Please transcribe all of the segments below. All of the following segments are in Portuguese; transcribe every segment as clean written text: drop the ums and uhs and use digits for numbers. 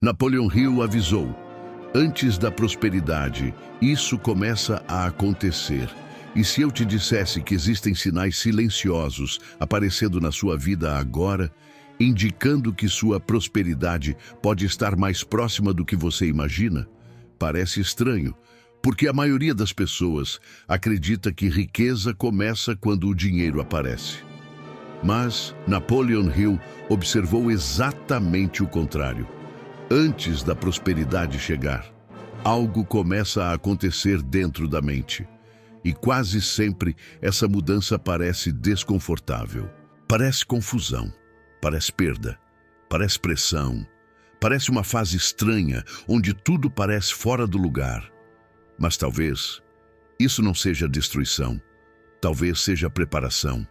Napoleon Hill avisou: antes da prosperidade, isso começa a acontecer. E se eu te dissesse que existem sinais silenciosos aparecendo na sua vida agora, indicando que sua prosperidade pode estar mais próxima do que você imagina? Parece estranho, porque a maioria das pessoas acredita que riqueza começa quando o dinheiro aparece. Mas Napoleon Hill observou exatamente o contrário. Antes da prosperidade chegar, algo começa a acontecer dentro da mente. E quase sempre essa mudança parece desconfortável. Parece confusão, parece perda, parece pressão, parece uma fase estranha onde tudo parece fora do lugar. Mas talvez isso não seja destruição, talvez seja preparação.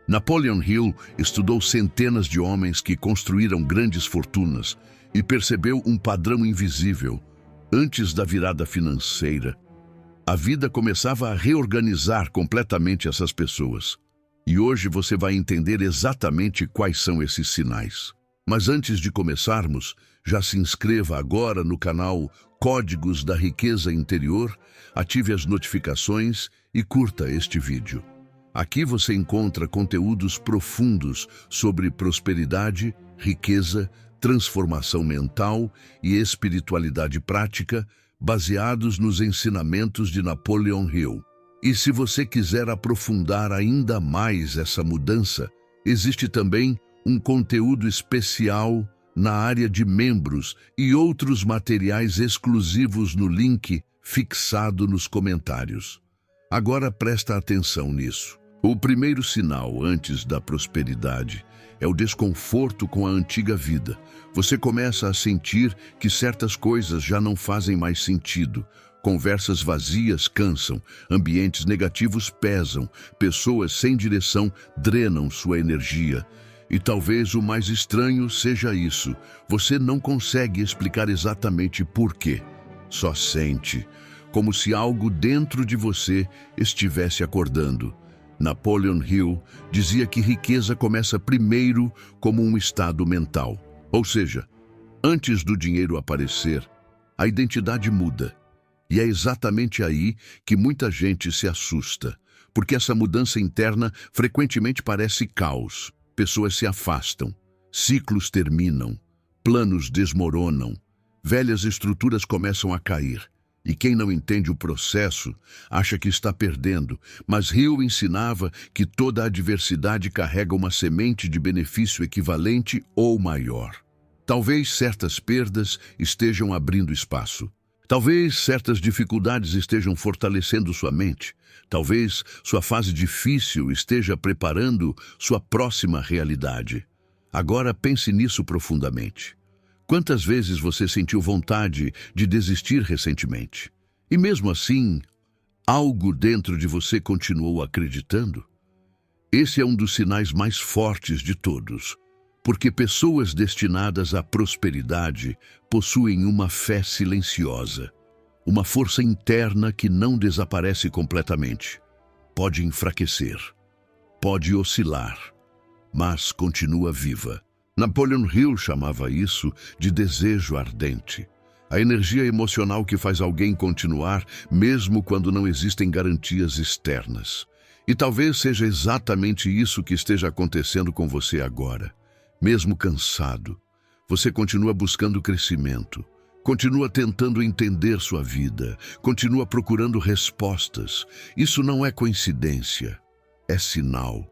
Napoleon Hill estudou centenas de homens que construíram grandes fortunas e percebeu um padrão invisível. Antes da virada financeira, a vida começava a reorganizar completamente essas pessoas. E hoje você vai entender exatamente quais são esses sinais. Mas antes de começarmos, já se inscreva agora no canal Códigos da Riqueza Interior, ative as notificações e curta este vídeo. Aqui você encontra conteúdos profundos sobre prosperidade, riqueza, transformação mental e espiritualidade prática, baseados nos ensinamentos de Napoleon Hill. E se você quiser aprofundar ainda mais essa mudança, existe também um conteúdo especial na área de membros e outros materiais exclusivos no link fixado nos comentários. Agora presta atenção nisso. O primeiro sinal antes da prosperidade é o desconforto com a antiga vida. Você começa a sentir que certas coisas já não fazem mais sentido. Conversas vazias cansam, ambientes negativos pesam, pessoas sem direção drenam sua energia. E talvez o mais estranho seja isso. Você não consegue explicar exatamente por quê. Só sente, como se algo dentro de você estivesse acordando. Napoleon Hill dizia que riqueza começa primeiro como um estado mental. Ou seja, antes do dinheiro aparecer, a identidade muda. E é exatamente aí que muita gente se assusta, porque essa mudança interna frequentemente parece caos. Pessoas se afastam, ciclos terminam, planos desmoronam, velhas estruturas começam a cair. E quem não entende o processo acha que está perdendo, mas Hill ensinava que toda adversidade carrega uma semente de benefício equivalente ou maior. Talvez certas perdas estejam abrindo espaço. Talvez certas dificuldades estejam fortalecendo sua mente. Talvez sua fase difícil esteja preparando sua próxima realidade. Agora pense nisso profundamente. Quantas vezes você sentiu vontade de desistir recentemente? E mesmo assim, algo dentro de você continuou acreditando? Esse é um dos sinais mais fortes de todos, porque pessoas destinadas à prosperidade possuem uma fé silenciosa, uma força interna que não desaparece completamente. Pode enfraquecer, pode oscilar, mas continua viva. Napoleon Hill chamava isso de desejo ardente. A energia emocional que faz alguém continuar mesmo quando não existem garantias externas. E talvez seja exatamente isso que esteja acontecendo com você agora. Mesmo cansado, você continua buscando crescimento, continua tentando entender sua vida, continua procurando respostas. Isso não é coincidência, é sinal.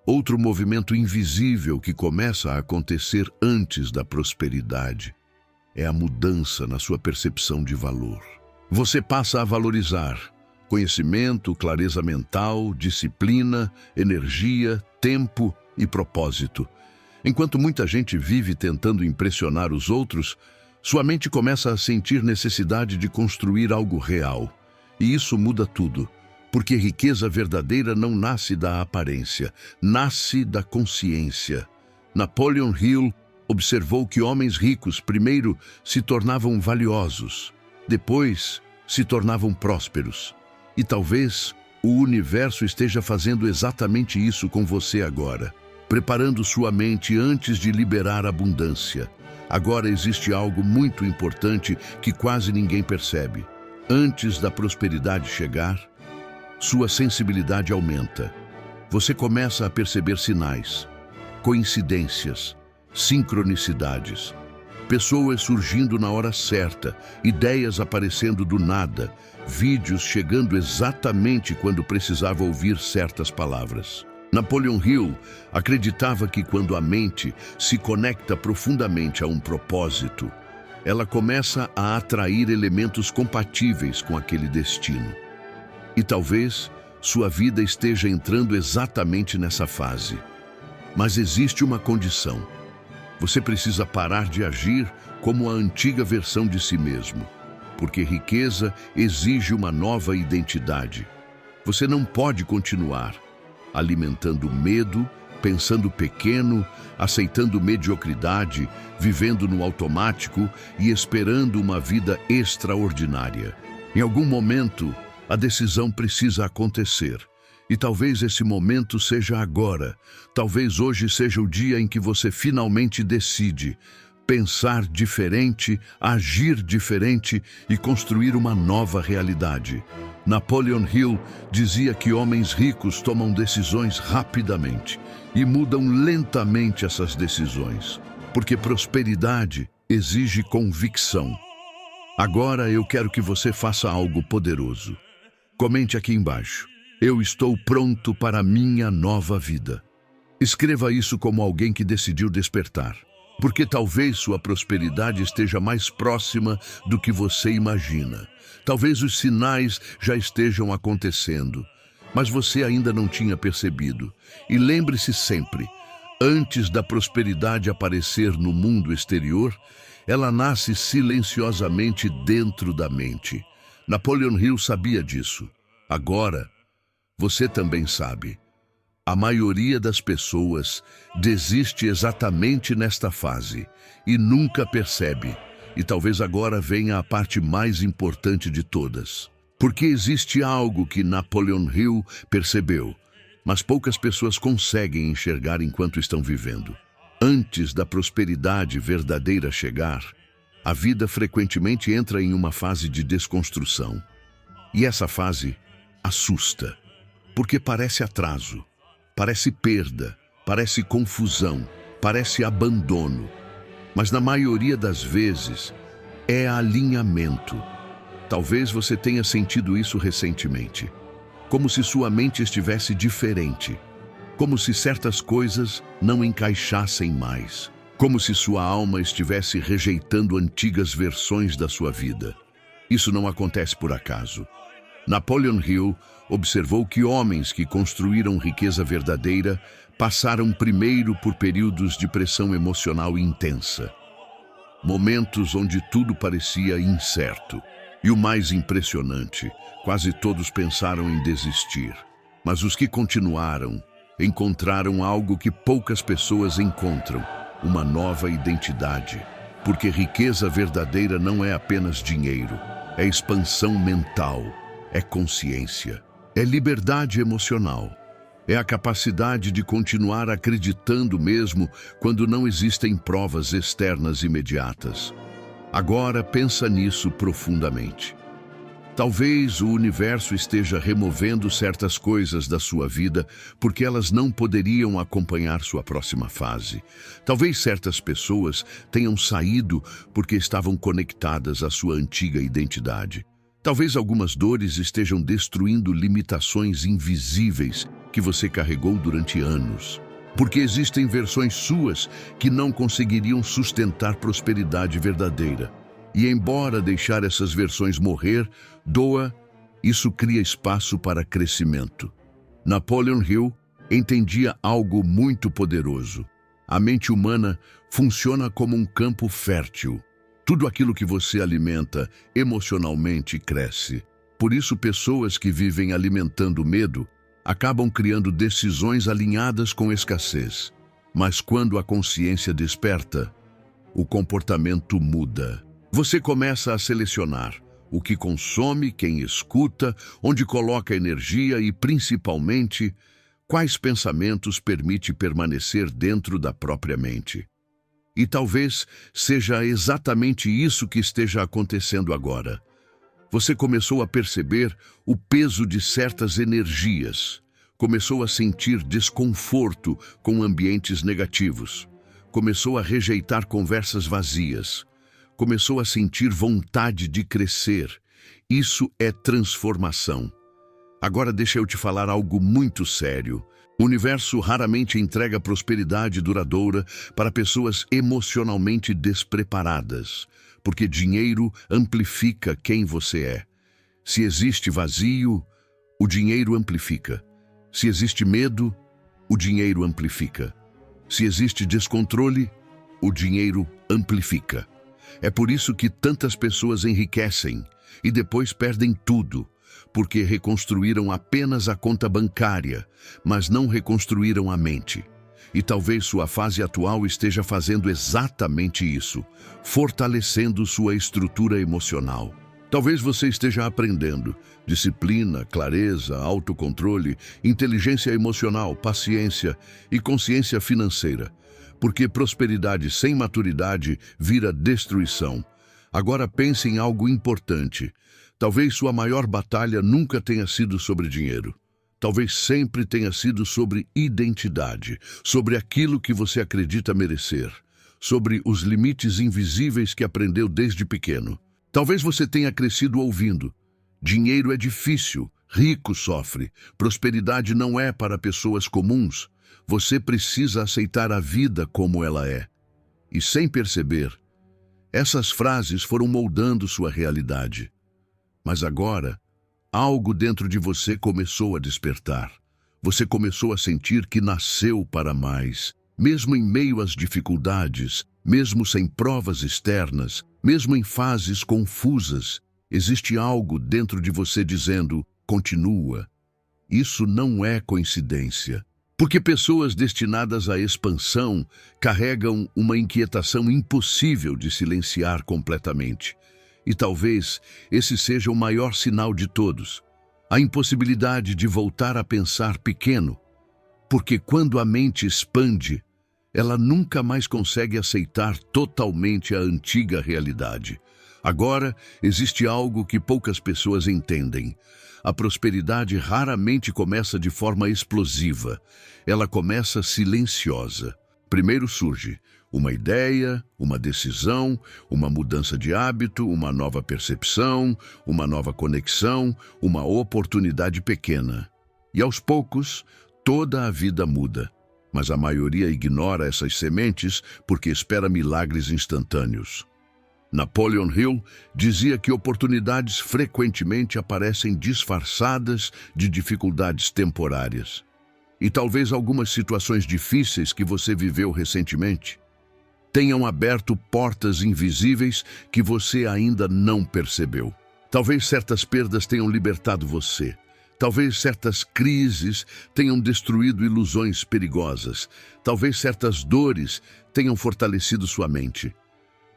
Outro movimento invisível que começa a acontecer antes da prosperidade é a mudança na sua percepção de valor. Você passa a valorizar conhecimento, clareza mental, disciplina, energia, tempo e propósito. Enquanto muita gente vive tentando impressionar os outros, sua mente começa a sentir necessidade de construir algo real. E isso muda tudo. Porque riqueza verdadeira não nasce da aparência, nasce da consciência. Napoleon Hill observou que homens ricos primeiro se tornavam valiosos, depois se tornavam prósperos. E talvez o universo esteja fazendo exatamente isso com você agora. preparando sua mente antes de liberar abundância. Agora existe algo muito importante que quase ninguém percebe. Antes da prosperidade chegar, sua sensibilidade aumenta. Você começa a perceber sinais, coincidências, sincronicidades, pessoas surgindo na hora certa, ideias aparecendo do nada, vídeos chegando exatamente quando precisava ouvir certas palavras. Napoleon Hill acreditava que quando a mente se conecta profundamente a um propósito, ela começa a atrair elementos compatíveis com aquele destino. E talvez sua vida esteja entrando exatamente nessa fase. Mas existe uma condição. Você precisa parar de agir como a antiga versão de si mesmo, porque riqueza exige uma nova identidade. Você não pode continuar alimentando medo, pensando pequeno, aceitando mediocridade, vivendo no automático e esperando uma vida extraordinária. Em algum momento, a decisão precisa acontecer. E talvez esse momento seja agora. Talvez hoje seja o dia em que você finalmente decide pensar diferente, agir diferente e construir uma nova realidade. Napoleon Hill dizia que homens ricos tomam decisões rapidamente e mudam lentamente essas decisões, porque prosperidade exige convicção. Agora eu quero que você faça algo poderoso. Comente aqui embaixo: eu estou pronto para a minha nova vida. Escreva isso como alguém que decidiu despertar, porque talvez sua prosperidade esteja mais próxima do que você imagina. Talvez os sinais já estejam acontecendo, mas você ainda não tinha percebido. E lembre-se sempre, antes da prosperidade aparecer no mundo exterior, ela nasce silenciosamente dentro da mente. Napoleon Hill sabia disso. Agora, você também sabe. A maioria das pessoas desiste exatamente nesta fase e nunca percebe. E talvez agora venha a parte mais importante de todas. Porque existe algo que Napoleon Hill percebeu, mas poucas pessoas conseguem enxergar enquanto estão vivendo. Antes da prosperidade verdadeira chegar, a vida frequentemente entra em uma fase de desconstrução. E essa fase assusta, porque parece atraso, parece perda, parece confusão, parece abandono. Mas na maioria das vezes é alinhamento. Talvez você tenha sentido isso recentemente, como se sua mente estivesse diferente, como se certas coisas não encaixassem mais, como se sua alma estivesse rejeitando antigas versões da sua vida. Isso não acontece por acaso. Napoleon Hill observou que homens que construíram riqueza verdadeira passaram primeiro por períodos de pressão emocional intensa. Momentos onde tudo parecia incerto. E o mais impressionante, quase todos pensaram em desistir. Mas os que continuaram, encontraram algo que poucas pessoas encontram: uma nova identidade. Porque riqueza verdadeira não é apenas dinheiro, é expansão mental, é consciência, é liberdade emocional. É a capacidade de continuar acreditando mesmo quando não existem provas externas imediatas. Agora pensa nisso profundamente. Talvez o universo esteja removendo certas coisas da sua vida porque elas não poderiam acompanhar sua próxima fase. Talvez certas pessoas tenham saído porque estavam conectadas à sua antiga identidade. Talvez algumas dores estejam destruindo limitações invisíveis que você carregou durante anos. Porque existem versões suas que não conseguiriam sustentar prosperidade verdadeira. E embora deixar essas versões morrer doa, isso cria espaço para crescimento. Napoleon Hill entendia algo muito poderoso. A mente humana funciona como um campo fértil. Tudo aquilo que você alimenta emocionalmente cresce. Por isso, pessoas que vivem alimentando medo acabam criando decisões alinhadas com escassez. Mas quando a consciência desperta, o comportamento muda. Você começa a selecionar o que consome, quem escuta, onde coloca energia e, principalmente, Quais pensamentos permite permanecer dentro da própria mente? E talvez seja exatamente isso que esteja acontecendo agora. Você começou a perceber o peso de certas energias, começou a sentir desconforto com ambientes negativos, começou a rejeitar conversas vazias, começou a sentir vontade de crescer. Isso é transformação. Agora deixa eu te falar algo muito sério. O universo raramente entrega prosperidade duradoura para pessoas emocionalmente despreparadas, porque dinheiro amplifica quem você é. Se existe vazio, o dinheiro amplifica. Se existe medo, o dinheiro amplifica. Se existe descontrole, o dinheiro amplifica. É por isso que tantas pessoas enriquecem e depois perdem tudo, porque reconstruíram apenas a conta bancária, mas não reconstruíram a mente. E talvez sua fase atual esteja fazendo exatamente isso, fortalecendo sua estrutura emocional. Talvez você esteja aprendendo disciplina, clareza, autocontrole, inteligência emocional, paciência e consciência financeira, porque prosperidade sem maturidade vira destruição. Agora pense em algo importante. Talvez sua maior batalha nunca tenha sido sobre dinheiro. Talvez sempre tenha sido sobre identidade, sobre aquilo que você acredita merecer, sobre os limites invisíveis que aprendeu desde pequeno. Talvez você tenha crescido ouvindo: dinheiro é difícil, rico sofre, prosperidade não é para pessoas comuns. Você precisa aceitar a vida como ela é. E sem perceber, essas frases foram moldando sua realidade. Mas agora, algo dentro de você começou a despertar. Você começou a sentir que nasceu para mais. Mesmo em meio às dificuldades, mesmo sem provas externas, mesmo em fases confusas, existe algo dentro de você dizendo: continua. Isso não é coincidência. Porque pessoas destinadas à expansão carregam uma inquietação impossível de silenciar completamente. E talvez esse seja o maior sinal de todos, a impossibilidade de voltar a pensar pequeno, porque quando a mente expande, ela nunca mais consegue aceitar totalmente a antiga realidade. Agora, existe algo que poucas pessoas entendem. A prosperidade raramente começa de forma explosiva, ela começa silenciosa. Primeiro surge uma ideia, uma decisão, uma mudança de hábito, uma nova percepção, uma nova conexão, uma oportunidade pequena. E aos poucos, toda a vida muda. Mas a maioria ignora essas sementes porque espera milagres instantâneos. Napoleon Hill dizia que oportunidades frequentemente aparecem disfarçadas de dificuldades temporárias. E talvez algumas situações difíceis que você viveu recentemente tenham aberto portas invisíveis que você ainda não percebeu. Talvez certas perdas tenham libertado você. Talvez certas crises tenham destruído ilusões perigosas. Talvez certas dores tenham fortalecido sua mente.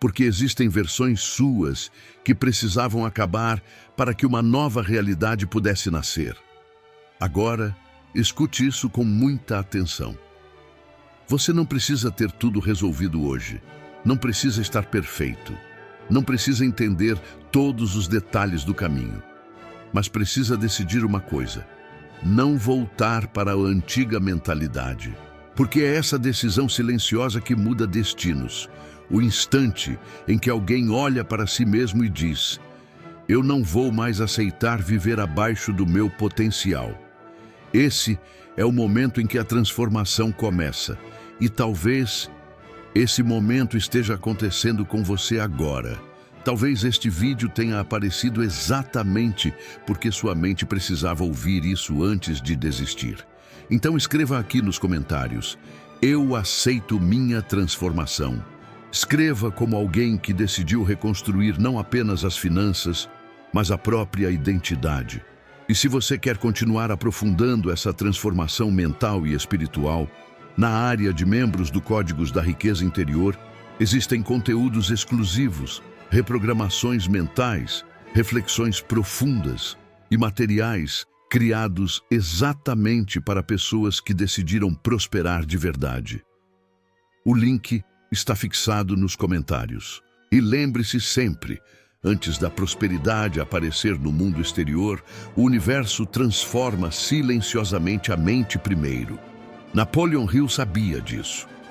Porque existem versões suas que precisavam acabar para que uma nova realidade pudesse nascer. Agora, escute isso com muita atenção. Você não precisa ter tudo resolvido hoje. Não precisa estar perfeito. Não precisa entender todos os detalhes do caminho. Mas precisa decidir uma coisa: não voltar para a antiga mentalidade. Porque é essa decisão silenciosa que muda destinos. O instante em que alguém olha para si mesmo e diz: eu não vou mais aceitar viver abaixo do meu potencial. Esse é o momento em que a transformação começa. E talvez esse momento esteja acontecendo com você agora. Talvez este vídeo tenha aparecido exatamente porque sua mente precisava ouvir isso antes de desistir. Então escreva aqui nos comentários: eu aceito minha transformação. Escreva como alguém que decidiu reconstruir não apenas as finanças, mas a própria identidade. E se você quer continuar aprofundando essa transformação mental e espiritual, na área de membros do Códigos da Riqueza Interior, existem conteúdos exclusivos, reprogramações mentais, reflexões profundas e materiais criados exatamente para pessoas que decidiram prosperar de verdade. O link está fixado nos comentários. E lembre-se sempre, antes da prosperidade aparecer no mundo exterior, o universo transforma silenciosamente a mente primeiro. Napoleon Hill sabia disso.